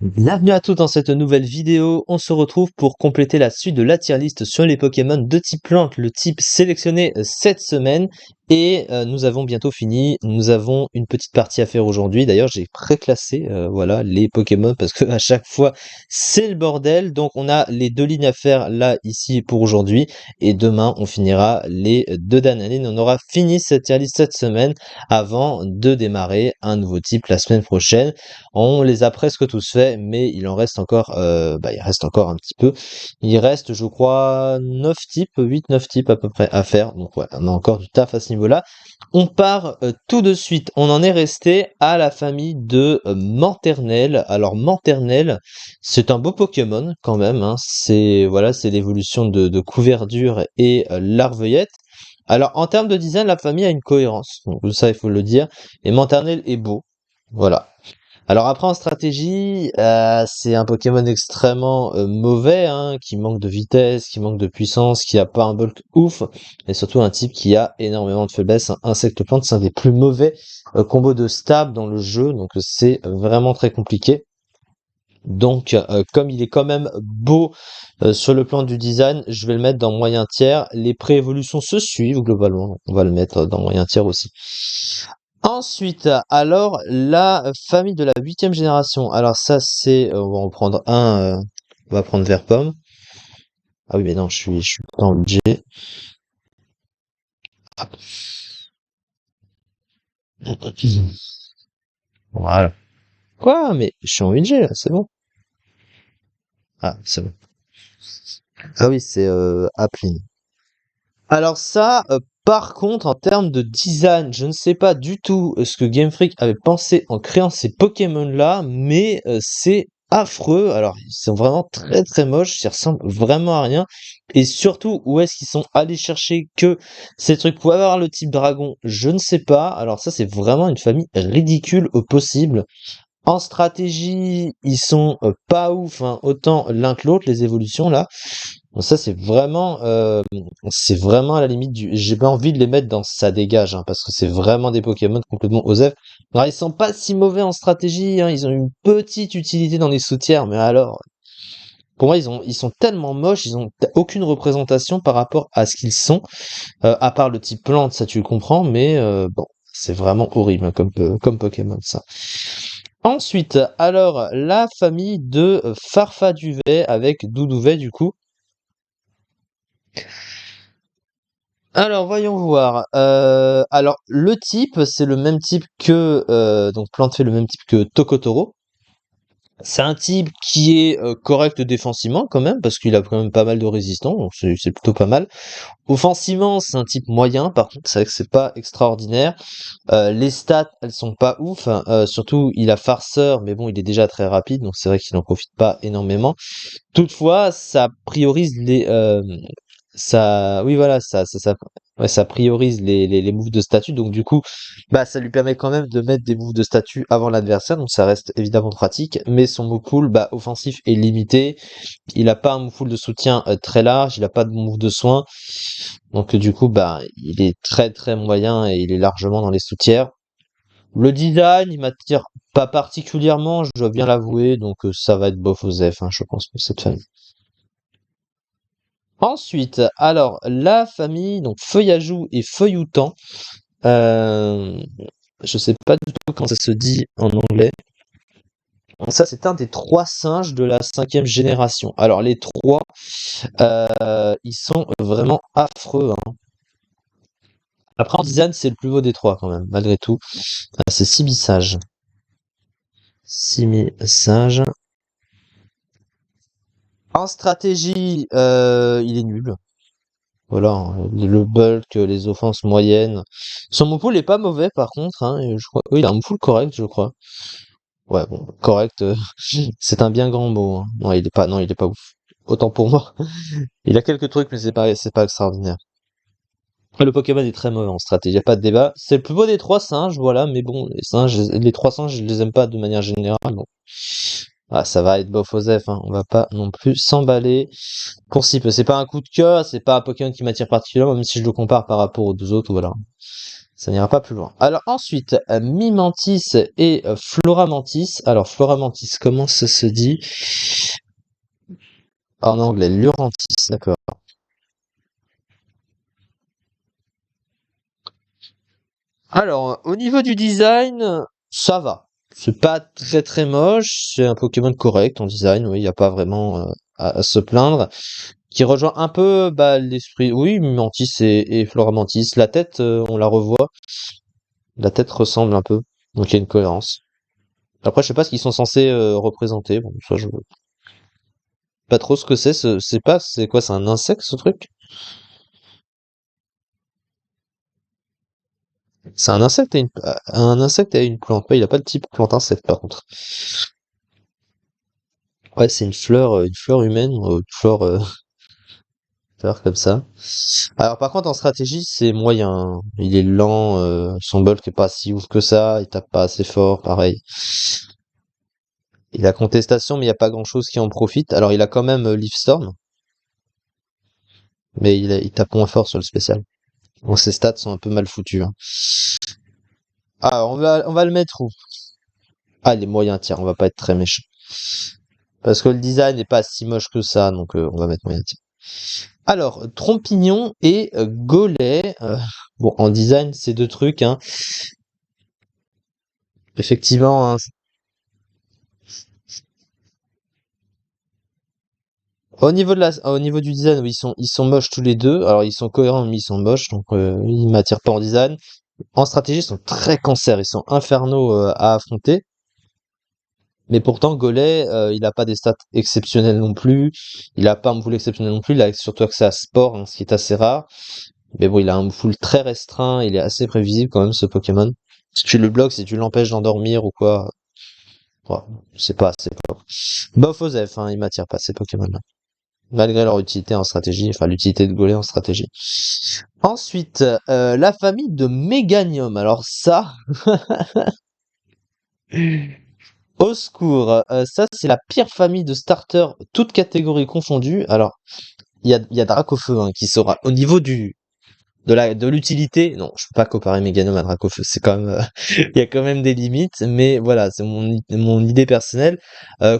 Bienvenue à tous dans cette nouvelle vidéo. On se retrouve pour compléter la suite de la tier list sur les Pokémon de type plante, le type sélectionné cette semaine. Et nous avons bientôt fini. Nous avons une petite partie à faire aujourd'hui. D'ailleurs, j'ai préclassé voilà, les Pokémon parce que à chaque fois, c'est le bordel. Donc, on a les deux lignes à faire là, ici, pour aujourd'hui. Et demain, on finira les deux dernières lignes. On aura fini cette tier list cette semaine avant de démarrer un nouveau type la semaine prochaine. On les a presque tous faits, mais il en reste encore, il reste encore un petit peu. Il reste, je crois, 9 types, 8-9 types à peu près à faire. Donc ouais, on a encore du taf à ce niveau-là. On part tout de suite. On en est resté à la famille de Manternel. Alors Manternel, c'est un beau Pokémon quand même, hein. C'est voilà, c'est l'évolution de Couverdure et Larveuillette. Alors en termes de design, la famille a une cohérence. Donc ça, il faut le dire. Et Manternel est beau. Voilà. Alors après en stratégie, c'est un Pokémon extrêmement mauvais, hein, qui manque de vitesse, qui manque de puissance, qui a pas un bulk ouf, et surtout un type qui a énormément de faiblesses. Insecte plante, c'est un des plus mauvais combos de stab dans le jeu, donc c'est vraiment très compliqué. Donc comme il est quand même beau sur le plan du design, je vais le mettre dans moyen tiers. Les pré-évolutions se suivent globalement, on va le mettre dans moyen tiers aussi. Ensuite, alors la famille de la 8e génération. Alors ça c'est, on va en prendre un, on va prendre vert pomme. Ah oui mais non, je suis pas en budget. Hop. Voilà. Quoi? Mais je suis en budget là, c'est bon. Ah c'est bon. Ah oui c'est Appling. Alors ça, par contre, en termes de design, je ne sais pas du tout ce que Game Freak avait pensé en créant ces Pokémon-là, mais c'est affreux. Alors, ils sont vraiment très très moches, ils ressemblent vraiment à rien. Et surtout, où est-ce qu'ils sont allés chercher que ces trucs pouvaient avoir le type dragon? Je ne sais pas. Alors ça, c'est vraiment une famille ridicule au possible. En stratégie, ils sont pas ouf, hein, autant l'un que l'autre, les évolutions là. Bon, ça c'est vraiment à la limite du. J'ai pas envie de les mettre dans ça dégage, hein, parce que c'est vraiment des Pokémon complètement OSEF. Alors ils sont pas si mauvais en stratégie, hein, ils ont une petite utilité dans les sous-tiers, mais alors, pour moi ils sont tellement moches, ils ont aucune représentation par rapport à ce qu'ils sont, à part le type plante, ça tu le comprends, mais bon, c'est vraiment horrible, hein, comme Pokémon ça. Ensuite, alors la famille de Farfaduvet avec Doudouvet du coup. Alors voyons voir. Alors le type, c'est le même type que donc Plante fait le même type que Tokotoro. C'est un type qui est correct défensivement quand même parce qu'il a quand même pas mal de résistance, donc c'est plutôt pas mal. Offensivement, c'est un type moyen. Par contre, c'est vrai que c'est pas extraordinaire. Les stats, elles sont pas ouf, hein. Surtout, il a farceur, mais bon, il est déjà très rapide, donc c'est vrai qu'il n'en profite pas énormément. Toutefois, ça priorise oui voilà, ouais, ça priorise les moves de statut, donc du coup, bah ça lui permet quand même de mettre des moves de statut avant l'adversaire, donc ça reste évidemment pratique, mais son move pool, bah, offensif est limité, il a pas un move pool de soutien très large, il a pas de move de soin, donc du coup, bah, il est très très moyen et il est largement dans les sous-tiers. Le design, il m'attire pas particulièrement, je dois bien l'avouer, donc ça va être bof aux F, hein, je pense, pour cette famille. Ensuite, alors, la famille, donc Feuillajou et Feuilloutan, euh, je sais pas du tout comment ça se dit en anglais. Ça, c'est un des trois singes de la 5e génération. Alors, les trois, ils sont vraiment affreux, hein. Après, en design, c'est le plus beau des trois, quand même, malgré tout. C'est Sibisage. Sibisage. En stratégie, il est nul. Voilà, hein, le bulk, les offenses moyennes. Son move pool est pas mauvais par contre, hein, je crois. Oui, il a un move pool correct, je crois. Ouais, bon, correct, c'est un bien grand mot, hein. Non, il est pas ouf. Autant pour moi. Il a quelques trucs, mais c'est pas extraordinaire. Le Pokémon est très mauvais en stratégie, y a pas de débat. C'est le plus beau des trois singes, voilà, mais bon, les trois singes, je les aime pas de manière générale, donc. Ah, ça va être bof aux F, hein. On va pas non plus s'emballer pour c'est pas un coup de cœur, c'est pas un Pokémon qui m'attire particulièrement, même si je le compare par rapport aux deux autres, voilà. Ça n'ira pas plus loin. Alors ensuite, Mimantis et Floramantis. Alors Floramantis, comment ça se dit? En anglais, Lurantis, d'accord. Alors, au niveau du design, ça va. C'est pas très très moche, c'est un Pokémon correct en design, oui, il n'y a pas vraiment à se plaindre. Qui rejoint un peu bah, l'esprit, oui, Mimantis et Floramantis. La tête, on la revoit, la tête ressemble un peu, donc il y a une cohérence. Après, je sais pas ce qu'ils sont censés représenter, bon, ça je pas trop ce que c'est, c'est pas, c'est quoi, c'est un insecte ce truc? C'est un insecte et une plante. Ouais, il a pas de type plante insecte par contre. Ouais, c'est une fleur humaine, une fleur, fleur comme ça. Alors par contre en stratégie c'est moyen, hein. Il est lent, son bulk est pas si ouf que ça, il tape pas assez fort, pareil. Il a contestation mais il y a pas grand chose qui en profite. Alors il a quand même Leaf Storm, mais il tape moins fort sur le spécial. Bon, ses stats sont un peu mal foutus, hein. Ah, on va le mettre où? Ah, les moyens tiers, on va pas être très méchant. Parce que le design n'est pas si moche que ça, donc on va mettre moyen tiers. Alors, Trompignon et Golet. Bon, en design, c'est deux trucs, hein. Effectivement, hein, au niveau du design, oui, ils sont moches tous les deux. Alors, ils sont cohérents, mais ils sont moches, donc ils m'attirent pas en design. En stratégie, ils sont très cancer, ils sont infernaux à affronter. Mais pourtant, Golay, il a pas des stats exceptionnelles non plus. Il a pas un pool exceptionnel non plus. Il a surtout accès à sport, hein, ce qui est assez rare. Mais bon, il a un pool très restreint. Il est assez prévisible quand même, ce Pokémon. Si tu le bloques, si tu l'empêches d'endormir ou quoi, ouais, c'est pas assez fort. Bof Osef, hein, il m'attire pas, ces Pokémon-là. Malgré leur utilité en stratégie, enfin l'utilité de Golay en stratégie. Ensuite, la famille de Méganium. Alors ça, au secours, ça c'est la pire famille de starters, toutes catégories confondues. Alors, il y a Dracofeu hein, qui sera au niveau de l'utilité. Non, je peux pas comparer Meganum à Dracofeu. C'est quand même, il y a quand même des limites. Mais voilà, c'est mon idée personnelle.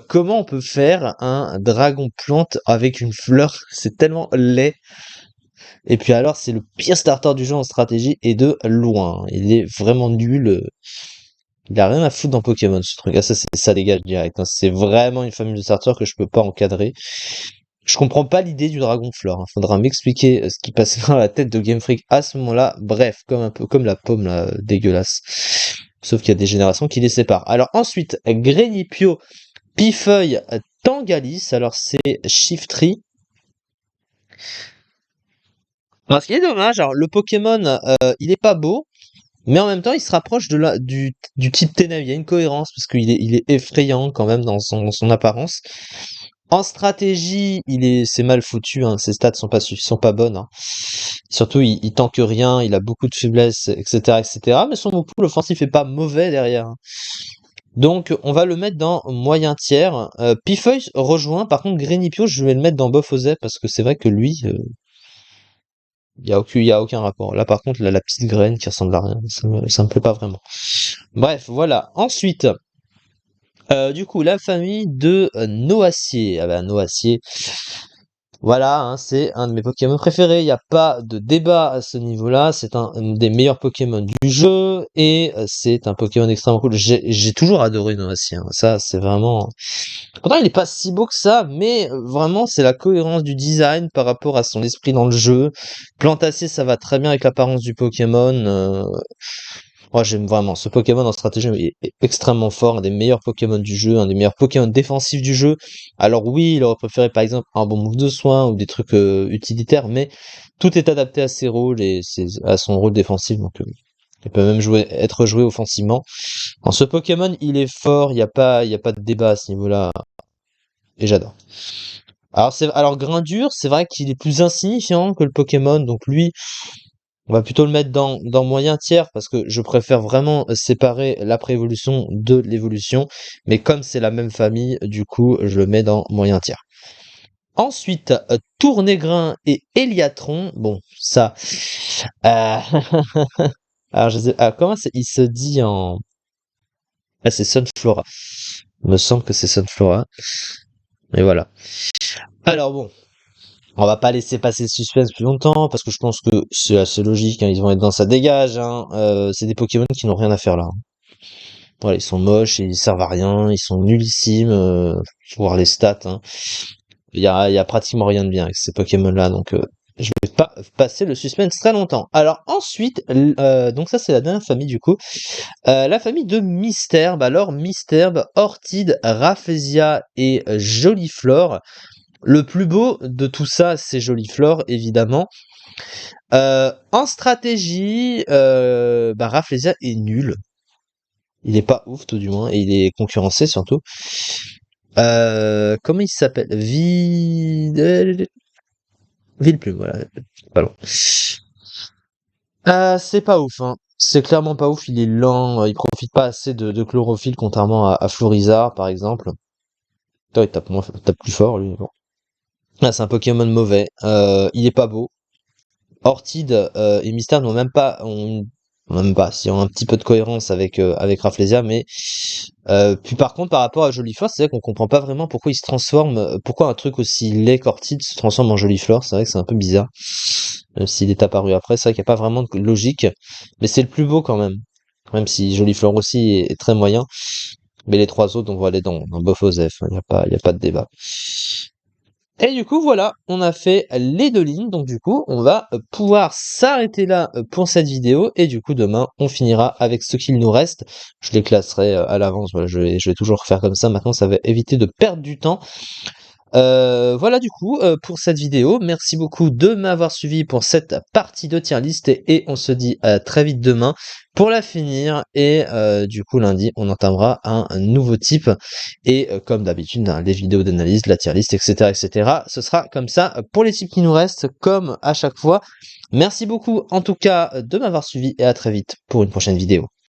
Comment on peut faire un dragon plante avec une fleur? C'est tellement laid. Et puis alors, c'est le pire starter du jeu en stratégie et de loin. Il est vraiment nul. Il a rien à foutre dans Pokémon, ce truc. Ah, ça dégage direct, hein. C'est vraiment une famille de starters que je peux pas encadrer. Je comprends pas l'idée du Dragon Fleur, hein. Faudra m'expliquer ce qui passait dans la tête de Game Freak à ce moment-là. Bref, comme un peu comme la pomme là, dégueulasse. Sauf qu'il y a des générations qui les séparent. Alors ensuite, Grenipio, Pifeuille, Tangalis. Alors c'est Shiftry. Alors, ce qui est dommage, alors le Pokémon, il est pas beau, mais en même temps, il se rapproche du type Ténèbres. Il y a une cohérence parce il est effrayant quand même dans son apparence. En stratégie, c'est mal foutu, hein. Ses stats sont pas bonnes, hein. Surtout, il tank rien, il a beaucoup de faiblesses, etc., etc. Mais son pool offensif est pas mauvais derrière, hein. Donc, on va le mettre dans moyen tiers. Pifeuille rejoint. Par contre, Grenipio, je vais le mettre dans Bof Ozep parce que c'est vrai que lui, il y a aucun rapport. Là, par contre, la petite graine qui ressemble à rien, ça me plaît pas vraiment. Bref, voilà. Ensuite, du coup, la famille de Noacier. Ah bah, Noacier, voilà, hein, c'est un de mes Pokémon préférés. Il n'y a pas de débat à ce niveau-là. C'est un des meilleurs Pokémon du jeu et c'est un Pokémon extrêmement cool. J'ai toujours adoré Noacier, hein. Ça, c'est vraiment. Pourtant, il est pas si beau que ça, mais vraiment, c'est la cohérence du design par rapport à son esprit dans le jeu. Plantacier, ça va très bien avec l'apparence du Pokémon. Moi, j'aime vraiment. Ce Pokémon en stratégie est extrêmement fort, un des meilleurs Pokémon du jeu, un des meilleurs Pokémon défensifs du jeu. Alors oui, il aurait préféré par exemple un bon move de soin ou des trucs utilitaires, mais tout est adapté à ses rôles et à son rôle défensif, donc il peut même être joué offensivement. En ce Pokémon, il est fort, il y a pas de débat à ce niveau-là, et j'adore. Alors Grindur, c'est vrai qu'il est plus insignifiant que le Pokémon, donc lui, on va plutôt le mettre dans moyen tiers parce que je préfère vraiment séparer la préévolution de l'évolution. Mais comme c'est la même famille, du coup, je le mets dans moyen tiers. Ensuite, Tournégrin et Héliatron. Bon, ça. euh, Alors, comment il se dit en... Ah, c'est Sunflora. Il me semble que c'est Sunflora. Mais voilà. Alors bon, on va pas laisser passer le suspense plus longtemps, parce que je pense que c'est assez logique, hein, ils vont être dans sa dégage, hein. C'est des Pokémon qui n'ont rien à faire là. Voilà, ils sont moches, ils servent à rien, ils sont nullissimes, faut voir les stats, hein. Il y a pratiquement rien de bien avec ces Pokémon-là, donc je vais pas passer le suspense très longtemps. Alors ensuite, donc ça c'est la dernière famille du coup, la famille de Misтерbe. Alors Misterbe, Orchid, Rafflesia et Joliflore. Le plus beau de tout ça, c'est Joliflore, évidemment. En stratégie, Rafflesia est nul. Il est pas ouf, tout du moins, et il est concurrencé surtout. Comment il s'appelle? Villeplume, voilà. Pas loin. C'est pas ouf, hein. C'est clairement pas ouf, il est lent, il profite pas assez de chlorophylle, contrairement à Florizarre, par exemple. Toi, il tape plus fort, lui, mais bon. Ah, c'est un Pokémon mauvais. Il est pas beau. Orchid et Mystère n'ont même pas, si ont un petit peu de cohérence avec Rafflesia, mais puis par contre par rapport à Joliflore, c'est vrai qu'on comprend pas vraiment pourquoi il se transforme, pourquoi un truc aussi laid qu'Orchid se transforme en Joliflore, c'est vrai que c'est un peu bizarre, même s'il est apparu après, c'est vrai qu'il n'y a pas vraiment de logique, mais c'est le plus beau quand même si Joliflore aussi est très moyen, mais les trois autres on va aller dans Bofosef, il y a pas de débat. Et du coup, voilà, on a fait les deux lignes. Donc du coup, on va pouvoir s'arrêter là pour cette vidéo. Et du coup, demain, on finira avec ce qu'il nous reste. Je les classerai à l'avance. Voilà, je vais toujours faire comme ça. Maintenant, ça va éviter de perdre du temps. Voilà du coup pour cette vidéo. Merci beaucoup de m'avoir suivi pour cette partie de tier list et on se dit très vite demain pour la finir et du coup lundi on entamera un nouveau type et comme d'habitude hein, les vidéos d'analyse, la tier list, etc. Ce sera comme ça pour les types qui nous restent comme à chaque fois. Merci beaucoup en tout cas de m'avoir suivi et à très vite pour une prochaine vidéo.